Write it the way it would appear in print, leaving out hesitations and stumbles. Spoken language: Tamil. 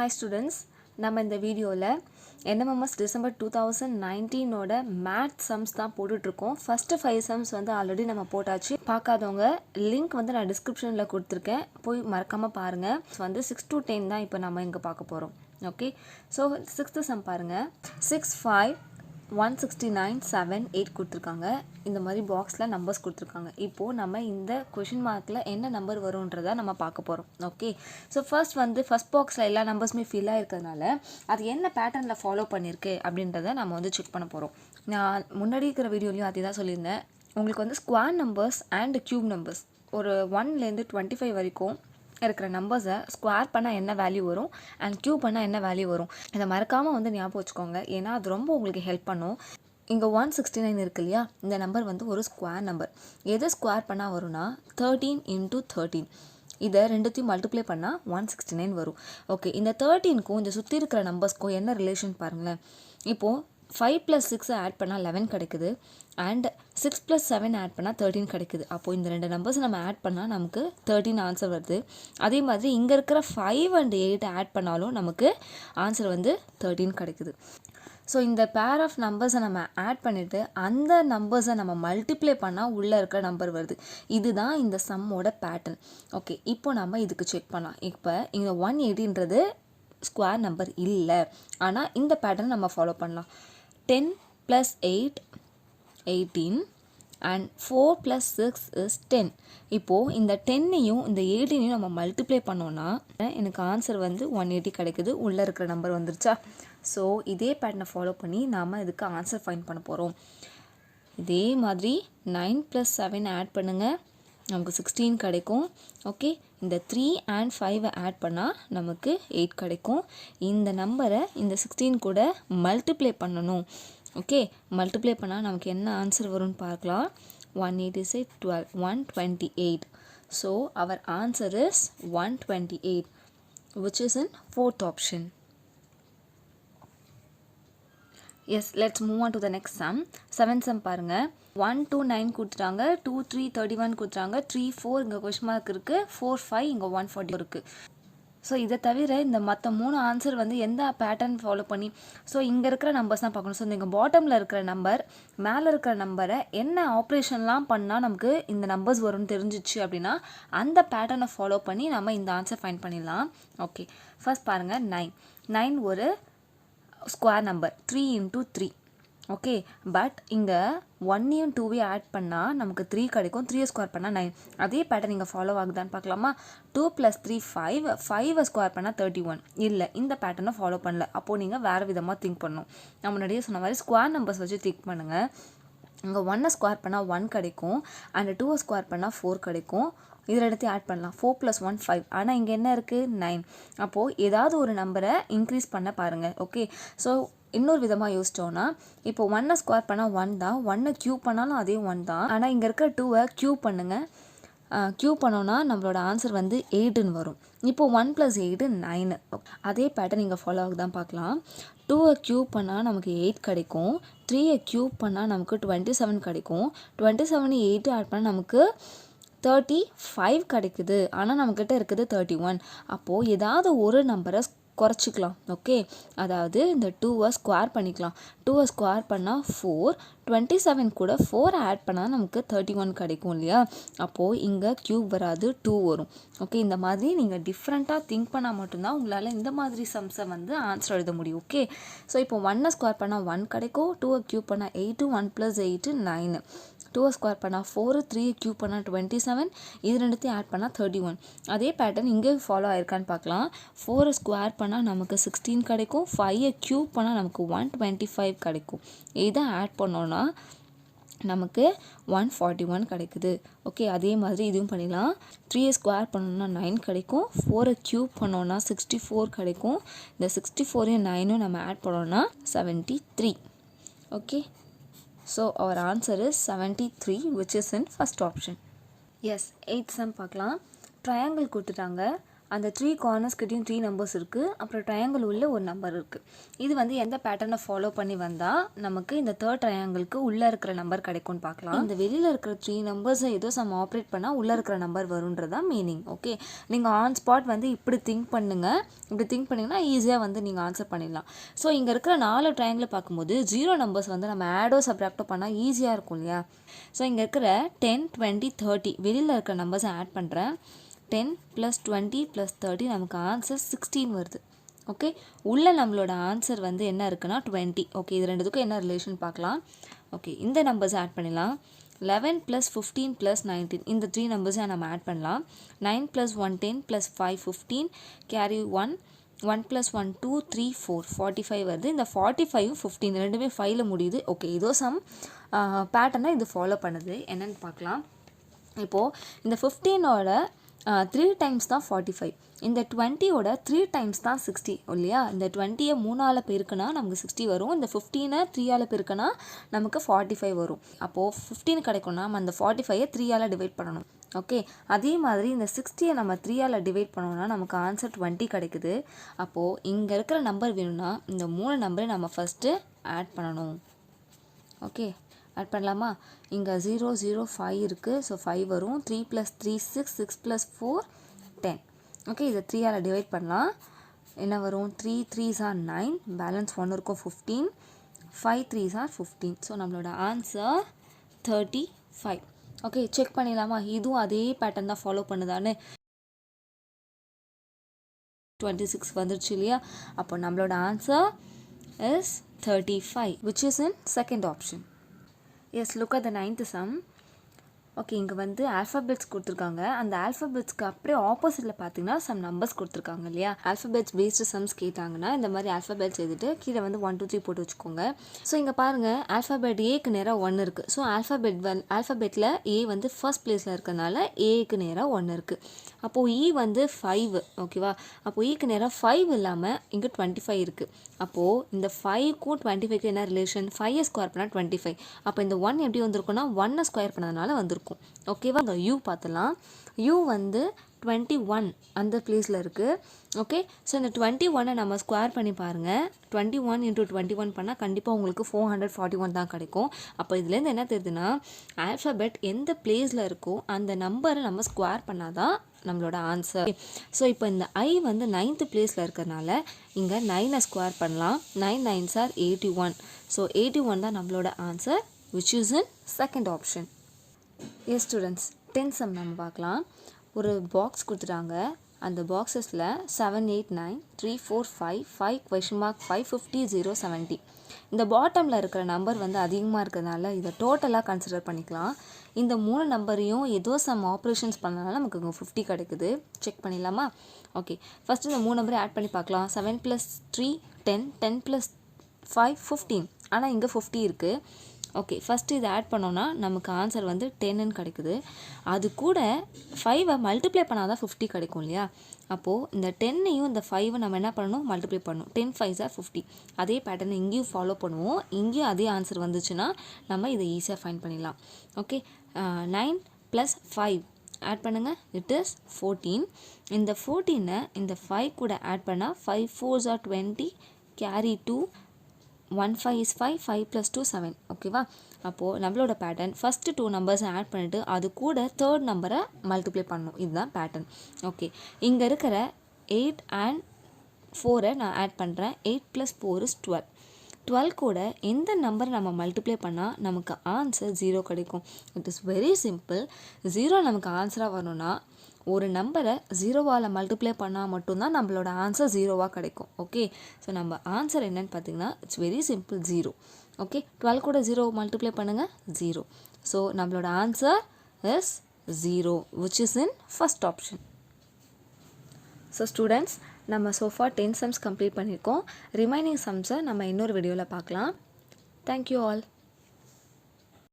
Hi students, நம்ம இந்த வீடியோவில் NMMS December 2019 ஓட MAT sums தான் போட்டுட்ருக்கோம். ஃபஸ்ட்டு 5 sums வந்து ஆல்ரெடி நம்ம போட்டாச்சு. பார்க்காதவங்க லிங்க் வந்து நான் டிஸ்கிரிப்ஷனில் கொடுத்துருக்கேன், போய் மறக்காமல் பாருங்கள். வந்து 6 to 10 தான் இப்போ நம்ம இங்கே பார்க்க போகிறோம். ஓகே, ஸோ 6th sum பாருங்கள். 6, 5, 169, 7, 8 கொடுத்துருக்காங்க. இந்த மாதிரி பாக்ஸில் நம்பர்ஸ் கொடுத்துருக்காங்க. இப்போது நம்ம இந்த கொஷின் மார்க்கில் என்ன நம்பர் வரும்ன்றதை நம்ம பார்க்க போகிறோம். ஓகே, ஸோ ஃபர்ஸ்ட் பாக்ஸில் எல்லா நம்பர்ஸுமே ஃபில்லாக இருக்கிறதுனால அது என்ன பேட்டர்னில் ஃபாலோ பண்ணியிருக்கு அப்படின்றத நம்ம வந்து செக் பண்ண போகிறோம். நான் முன்னாடி இருக்கிற வீடியோலையும் அதே தான் சொல்லியிருந்தேன். உங்களுக்கு வந்து square numbers and cube numbers ஒரு 1லேருந்து 25 வரைக்கும் இருக்கிற நம்பர்ஸை ஸ்கொயர் பண்ணால் என்ன வேல்யூ வரும் அண்ட் க்யூப் பண்ணால் என்ன வேல்யூ வரும், இதை மறக்காமல் வந்து ஞாபகம் வச்சுக்கோங்க. ஏன்னா அது ரொம்ப உங்களுக்கு ஹெல்ப் பண்ணும். இங்கே 169 இருக்கு இல்லையா, இந்த நம்பர் வந்து ஒரு ஸ்கொயர் நம்பர். எது ஸ்கொயர் பண்ணால் வரும்னா 13 × 13. இதை ரெண்டுத்தையும் மல்டிப்ளை பண்ணால் 169 வரும். ஓகே, இந்த 13க்கும் இந்த சுற்றி இருக்கிற நம்பர்ஸ்க்கும் என்ன ரிலேஷன் பாருங்களேன். இப்போது 5 + 6 ஆட் பண்ணால் 11 கிடைக்குது அண்ட் 6 + 7 ஆட் பண்ணால் 13 கிடைக்குது. அப்போது இந்த ரெண்டு நம்பர்ஸ் நம்ம ஆட் பண்ணால் நமக்கு 13 ஆன்சர் வருது. அதே மாதிரி இங்கே இருக்கிற 5 and 8 ஆட் பண்ணாலும் நமக்கு ஆன்சர் வந்து 13 கிடைக்குது. ஸோ இந்த பேர் ஆஃப் நம்பர்ஸை நம்ம ஆட் பண்ணிவிட்டு அந்த நம்பர்ஸை நம்ம மல்டிப்ளை பண்ணால் உள்ளே இருக்கிற நம்பர் வருது. இதுதான் இந்த சம்மோட பேட்டர்ன். ஓகே, இப்போ நம்ம இதுக்கு செக் பண்ணலாம். இப்போ இங்கே 180ன்றது ஸ்கொயர் நம்பர் இல்லை, ஆனால் இந்த பேட்டர்ன் நம்ம ஃபாலோ பண்ணலாம். 10 + 8 18 and 4 + 6 is 10. இப்போது இந்த 10ஐயும் இந்த 18ஐயும் நம்ம மல்டிப்ளை பண்ணோன்னா எனக்கு ஆன்சர் வந்து 180 கிடைக்குது. உள்ளே இருக்கிற நம்பர் வந்துருச்சா? ஸோ இதே பேட்டர்னை ஃபாலோ பண்ணி நாம் இதுக்கு ஆன்சர் ஃபைண்ட் பண்ண போகிறோம். இதே மாதிரி 9 + 7 ஆட் பண்ணுங்கள், நமக்கு 16 கிடைக்கும். ஓகே, இந்த 3 and 5 ஆட் பண்ணால் நமக்கு 8 கிடைக்கும். இந்த நம்பரை இந்த 16 கூட மல்டிப்ளை பண்ணணும். ஓகே, மல்டிப்ளை பண்ணால் நமக்கு என்ன ஆன்சர் வரும்னு பார்க்கலாம். 186, 12, 128. So our answer is 128, which is in 4th option. Yes, let's move on to the next sum. 7th sum பாருங்கள். 1, 2, 9 கொடுத்துட்டாங்க, 2, 3, 31 கொடுத்துட்டாங்க, 3, 4 இங்கே கொஸ்டின் மார்க் இருக்குது, 4, 5 இங்கே 140 இருக்குது. ஸோ இதை தவிர இந்த மற்ற 3 ஆன்சர் வந்து எந்த பேட்டர்ன் ஃபாலோ பண்ணி, ஸோ இங்கே இருக்கிற நம்பர்ஸ் தான் பார்க்கணும். ஸோ இங்கே பாட்டமில் இருக்கிற நம்பர் மேலே இருக்கிற நம்பரை என்ன ஆப்ரேஷன்லாம் பண்ணால் நமக்கு இந்த நம்பர்ஸ் வரும்னு தெரிஞ்சிச்சு அப்படின்னா அந்த பேட்டர்னை ஃபாலோ பண்ணி நம்ம இந்த ஆன்சர் ஃபைண்ட் பண்ணிடலாம். ஓகே, ஃபர்ஸ்ட் பாருங்கள். 9 ஒரு ஸ்கொயர் நம்பர், 3 × 3. ஓகே, பட் இங்கே 1ஐயும் 2ஐயும் ஆட் பண்ணால் நமக்கு 3 கிடைக்கும். 3ஐ ஸ்கொயர் பண்ணால் 9. அதே பேட்டர்ன் இங்கே ஃபாலோ ஆகுதான்னு பார்க்கலாமா? 2 + 3 5, 5ஐ ஸ்கொயர் பண்ணால் 31. இல்லை, இந்த பேட்டர்னை ஃபாலோ பண்ணல. அப்போது நீங்கள் வேறு விதமாக திங்க் பண்ணணும். நான் முன்னாடியே சொன்ன மாதிரி ஸ்கொயர் நம்பர்ஸ் வச்சு திங்க் பண்ணுங்கள். இங்கே 1ஐ ஸ்கொயர் பண்ணால் 1 கிடைக்கும் அண்ட் 2ஐ ஸ்கொயர் பண்ணால் 4 கிடைக்கும். இதில் எடுத்து ஆட் பண்ணலாம். 4 + 1 5. ஆனால் இங்கே என்ன இருக்குது? 9. அப்போது ஏதாவது ஒரு நம்பரை இன்க்ரீஸ் பண்ண பாருங்கள். ஓகே, ஸோ இன்னொரு விதமாக யோசிச்சோன்னா, இப்போ 1ஐ ஸ்கொயர் பண்ணால் 1 தான், 1ஐ க்யூப் பண்ணாலும் அதே 1 தான். ஆனால் இங்கே இருக்கிற 2ஐ க்யூப் பண்ணுங்கள். க்யூப் பண்ணோன்னா நம்மளோட ஆன்சர் வந்து 8ன்னு வரும். இப்போது 1 + 8 9. அதே பேட்டர்ன் இங்கே ஃபாலோ ஆகுதான் பார்க்கலாம். 2ஐ க்யூப் பண்ணால் நமக்கு 8 கிடைக்கும். 3ஐ க்யூப் பண்ணால் நமக்கு 27 கிடைக்கும். 27 8 ஆட் பண்ணால் நமக்கு 35 கிடைக்குது. ஆனால் நம்மக்கிட்ட இருக்குது 31. அப்போது ஏதாவது ஒரு நம்பரை குறைச்சிக்கலாம். ஓகே, அதாவது இந்த 2ஐ ஸ்கொயர் பண்ணிக்கலாம். 2ஐ ஸ்கொயர் பண்ணால் 4, 27 கூட 4 ஆட் பண்ணால் நமக்கு 31 கிடைக்கும் இல்லையா? அப்போது இங்கே க்யூப் வராது, 2 வரும். ஓகே, இந்த மாதிரி நீங்கள் டிஃப்ரெண்ட்டாக திங்க் பண்ணால் மட்டும்தான் உங்களால் இந்த மாதிரி சம்ஸை வந்து ஆன்சர் எழுத முடியும். ஓகே, ஸோ இப்போ 1ஐ ஸ்கொயர் பண்ணால் 1 கிடைக்கும், 2ஐ க்யூப் பண்ணால் 8, 1 + 8 9, 2ஐ ஸ்கொயர் பண்ணால் 4, 3ஐ க்யூப் பண்ணால் 27, இது ரெண்டுத்தையும் ஆட் பண்ணால் 31. அதே பேட்டர்ன் இங்கே ஃபாலோ ஆயிருக்கான்னு பார்க்கலாம். 4ஐ ஸ்கொயர் பண்ணால் நமக்கு 16 கிடைக்கும், 5ஐ க்யூப் பண்ணால் நமக்கு 125 கிடைக்கும். இதை ஆட் பண்ணோன்னா நமக்கு 141 கிடைக்குது. ஓகே, அதே மாதிரி இதுவும் பண்ணிடலாம். 3ஐ ஸ்கொயர் பண்ணோன்னா 9 கிடைக்கும், 4ஐ க்யூப் பண்ணோன்னா 64 கிடைக்கும். இந்த 64ஐயும் 9ம் நம்ம ஆட் பண்ணோன்னா 73. Okay, so our answer is 73, which is in first option. Yes, 8th sum பார்க்கலாம். ட்ரையாங்கிள் கொடுத்துட்டாங்க, அந்த 3 கார்னர்ஸ் கிட்டயும் 3 நம்பர்ஸ் இருக்குது. அப்புறம் ட்ரையாங்கிள் உள்ள ஒரு நம்பர் இருக்குது. இது வந்து எந்த பேட்டர்னை ஃபாலோ பண்ணி வந்தால் நமக்கு இந்த தேர்ட் ட்ரையாங்கிளுக்கு உள்ளே இருக்கிற நம்பர் கிடைக்கும்னு பார்க்கலாம். இந்த வெளியில் இருக்கிற 3 நம்பர்ஸை ஏதோ சம் ஆப்ரேட் பண்ணால் உள்ளே இருக்கிற நம்பர் வரும்ன்றதான் மீனிங். ஓகே, நீங்கள் ஆன் ஸ்பாட் வந்து இப்படி திங்க் பண்ணுங்கள். இப்படி திங்க் பண்ணிங்கன்னா ஈஸியாக வந்து நீங்கள் ஆன்சர் பண்ணிடலாம். ஸோ இங்கே இருக்கிற 4 ட்ரையாங்கிள் பார்க்கும்போது 0 நம்பர்ஸ் வந்து நம்ம ஆடோ சப்ராக்டோ பண்ணால் ஈஸியாக இருக்கும் இல்லையா? ஸோ இங்கே இருக்கிற 10, 20, 30 வெளியில் இருக்கிற நம்பர்ஸை ஆட் பண்ணுறேன். 10 + 20 + 30 நமக்கு ஆன்சர் 16 வருது. ஓகே, உள்ள நம்மளோட ஆன்சர் வந்து என்ன இருக்குன்னா 20. ஓகே, இது ரெண்டுத்துக்கும் என்ன ரிலேஷன் பார்க்கலாம். ஓகே, இந்த நம்பர்ஸை ஆட் பண்ணிடலாம். 11 + 15 + 19 இந்த 3 நம்பர்ஸை நம்ம ஆட் பண்ணலாம். 9 + 1 10 + 5 15 கேரி 1 1 + 1 2 3 4 45 வருது. இந்த 45 15 ரெண்டுமே 5ல் முடியுது. ஓகே, இதோ சம் பேட்டர்னை இது ஃபாலோ பண்ணுது. என்னென்னு பார்க்கலாம். இப்போது இந்த 15ஓட 3 டைம்ஸ் தான் 45. இந்த 20ஓட 3 டைம்ஸ் தான் 60 இல்லையா? இந்த 20யை 3ஆல் பெருக்குனா நமக்கு 60 வரும். இந்த 15ஐ 3ஆல் பெருக்குனா நமக்கு 45 வரும். அப்போது 15 கிடைக்கும்னா நம்ம அந்த 45ஐ 3ஆல் டிவைட் பண்ணணும். ஓகே, அதே மாதிரி இந்த 60யை நம்ம 3ஆல் டிவைட் பண்ணோம்னா நமக்கு ஆன்சர் 20 கிடைக்குது. அப்போது இங்கே இருக்கிற நம்பர் வேணும்னா இந்த 3 நம்பரை நம்ம ஃபஸ்ட்டு ஆட் பண்ணணும். ஓகே, ஆட் பண்ணலாமா? இங்கே 0 0 5 இருக்குது. ஸோ 5 வரும். 3 + 3 6 6 + 4 10. ஓகே, இதை 3ஆல் டிவைட் பண்ணலாம். என்ன வரும்? 3 3s are 9, பேலன்ஸ் 1 இருக்கும் 15, 5 3s are 15. ஸோ நம்மளோட ஆன்சர் 35. ஓகே, செக் பண்ணிடலாமா? இதுவும் அதே பேட்டர்ன் தான் ஃபாலோ பண்ணுதான்னு. 26 வந்துருச்சு இல்லையா? அப்போ நம்மளோட answer is 35, which is in second option. Yes, look at the 9th sum. Okay, இங்கே வந்து ஆல்ஃபபெட்ஸ் கொடுத்துருக்காங்க. அந்த ஆல்ஃபபெட்ஸ்க்கு அப்படியே ஆப்போசிட்டில் பார்த்தீங்கன்னா சம் நம்பர்ஸ் கொடுத்துருக்காங்க இல்லையா? ஆல்ஃபபெட்ஸ் பேஸ்டு சம்ஸ் கேட்டாங்கன்னா இந்த மாதிரி ஆல்ஃபபெட்ஸ் எழுதிட்டு கீழே வந்து 1 2 3 போட்டு வச்சுக்கோங்க. ஸோ இங்கே பாருங்கள், ஆல்ஃபபெட் ஏக்கு நேராக 1 இருக்குது. ஸோ ஆல்ஃபபெட்டில் ஏ வந்து ஃபர்ஸ்ட் பிளேஸில் இருக்கிறதுனால ஏக்கு நேராக 1 இருக்குது. அப்போது இ வந்து 5. ஓகேவா? அப்போது ஈக்கு நேராக 5 இல்லாமல் இங்கே 25 இருக்குது. அப்போது இந்த 5க்கும் 25க்கும் என்ன ரிலேஷன்? 5 ஸ்கொயர் பண்ணால் 25. அப்போ இந்த 1 எப்படி வந்திருக்குன்னா 1 ஸ்கொயர் பண்ணதுனால வந்திருக்கும். ஓகேவா? இந்த யூ பார்த்துலாம். யூ வந்து 21 அந்த பிளேஸில் இருக்குது. ஓகே, ஸோ இந்த 21ஐ நம்ம ஸ்கொயர் பண்ணி பாருங்கள். 21 × 21 பண்ணால் கண்டிப்பாக உங்களுக்கு 441 தான் கிடைக்கும். அப்போ இதுலேருந்து என்ன தெரியுதுன்னா, ஆல்ஃபபெட் எந்த பிளேஸில் இருக்கோ அந்த நம்பரை நம்ம ஸ்கொயர் பண்ணால் தான் நம்மளோட ஆன்சர். ஸோ இப்போ இந்த ஐ வந்து 9th பிளேஸில் இருக்கிறதுனால இங்கே 9ஐ ஸ்கொயர் பண்ணலாம். 9 9s are 81. ஸோ 81 தான் நம்மளோட answer, which is in second option. S students, 10th sum நம்ம பார்க்கலாம். ஒரு பாக்ஸ் கொடுத்துட்டாங்க. அந்த பாக்ஸஸில் 7 8 9 3 4 5 5 question mark 5 50 0 70. இந்த பாட்டமில் இருக்கிற நம்பர் வந்து அதிகமாக இருக்கிறதுனால இதை டோட்டலாக கன்சிடர் பண்ணிக்கலாம். இந்த 3 நம்பரையும் ஏதோ சம் ஆப்ரேஷன்ஸ் பண்ணனால நமக்கு இங்கே 50 கிடைக்குது. செக் பண்ணிடலாமா? ஓகே, ஃபஸ்ட்டு இந்த 3 நம்பரை ஆட் பண்ணி பார்க்கலாம். 7 + 3 10, 10 + 5 15. ஆனால் இங்கே 50 இருக்குது. ஓகே, ஃபஸ்ட்டு இதை ஆட் பண்ணோன்னா நமக்கு ஆன்சர் வந்து 10ன்னு கிடைக்குது. அது கூட 5ஐ மல்டிப்ளை பண்ணால் தான் 50 கிடைக்கும் இல்லையா? அப்போது இந்த 10ஐயும் இந்த 5ஐ நம்ம என்ன பண்ணணும்? மல்டிப்ளை பண்ணணும். 10 5s are 50. அதே பேட்டர்னை இங்கேயும் ஃபாலோ பண்ணுவோம். இங்கேயும் அதே ஆன்சர் வந்துச்சுன்னா நம்ம இதை ஈஸியாக ஃபைண்ட் பண்ணிடலாம். ஓகே, 9 + 5 ஆட் பண்ணுங்கள். It is 14. இந்த 14ஐ இந்த 5 கூட ஆட் பண்ணால் 5 4s are 20, கேரி 2, 1 5 is 5, 5 + 2 7. ஓகேவா? அப்போது நம்மளோட பேட்டர்ன் ஃபஸ்ட்டு 2 நம்பர்ஸை ஆட் பண்ணிவிட்டு அது கூட தேர்ட் நம்பரை மல்டிப்ளை பண்ணணும். இதுதான் பேட்டர்ன். ஓகே, இங்கே இருக்கிற 8 and 4ஐ நான் ஆட் பண்ணுறேன். 8 + 4 is 12. 12 கூட எந்த நம்பரை நம்ம மல்டிப்ளை பண்ணால் நமக்கு ஆன்சர் 0 கிடைக்கும்? It is very simple. 0 நமக்கு ஆன்சராக வரணும்னா ஒரு நம்பரை 0வால் மல்டிப்ளை பண்ணால் மட்டும்தான் நம்மளோட ஆன்சர் 0வாக கிடைக்கும். ஓகே, ஸோ நம்ம ஆன்சர் என்னன்னு பார்த்தீங்கன்னா இட்ஸ் வெரி சிம்பிள், 0. ஓகே, 12 கூட 0 மல்டிப்ளை பண்ணுங்கள், 0. ஸோ நம்மளோட answer is 0, which is in first option. So students, நம்ம சோஃபா 10 sums கம்ப்ளீட் பண்ணியிருக்கோம். ரிமைனிங் சம்ஸை நம்ம இன்னொரு வீடியோவில் பார்க்கலாம். Thank you all.